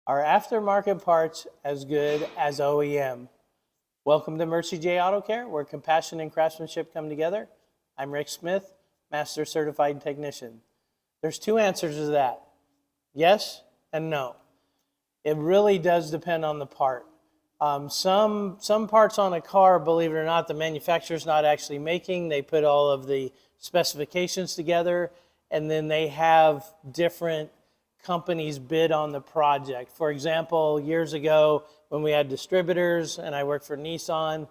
Are aftermarket parts as good as OEM? Welcome to Mercie J Auto Care, where compassion and craftsmanship come together. I'm Rick Smith, Master Certified Technician. There's two answers to that, yes and no. It really does depend on the part. Some parts on a car, believe it or not, the manufacturer's not actually making. They put all of the specifications together, and then they have different companies bid on the project. For example, years ago when we had distributors and I worked for Nissan,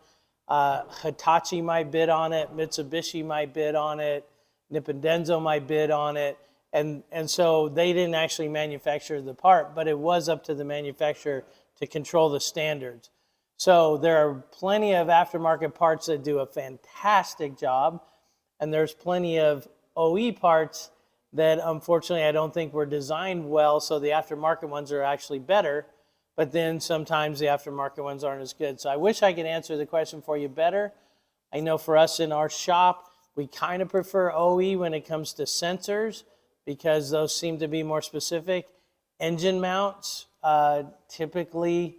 Hitachi might bid on it, Mitsubishi might bid on it, Nippon Denso might bid on it, and so they didn't actually manufacture the part, but it was up to the manufacturer to control the standards. So there are plenty of aftermarket parts that do a fantastic job, and there's plenty of OE parts that unfortunately I don't think were designed well, so the aftermarket ones are actually better, but then sometimes the aftermarket ones aren't as good. So I wish I could answer the question for you better. I know for us in our shop, we kind of prefer OE when it comes to sensors because those seem to be more specific. Engine mounts, typically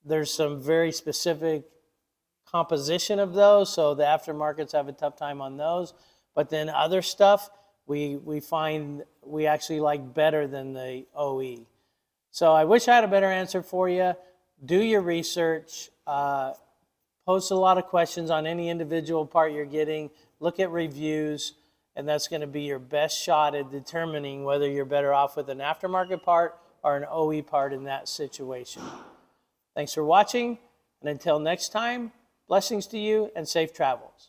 there's some very specific composition of those, so the aftermarkets have a tough time on those. But then other stuff, we find we actually like better than the OE. So I wish I had a better answer for you. Do your research. Post a lot of questions on any individual part you're getting. Look at reviews, and that's going to be your best shot at determining whether you're better off with an aftermarket part or an OE part in that situation. Thanks for watching, and until next time, blessings to you and safe travels.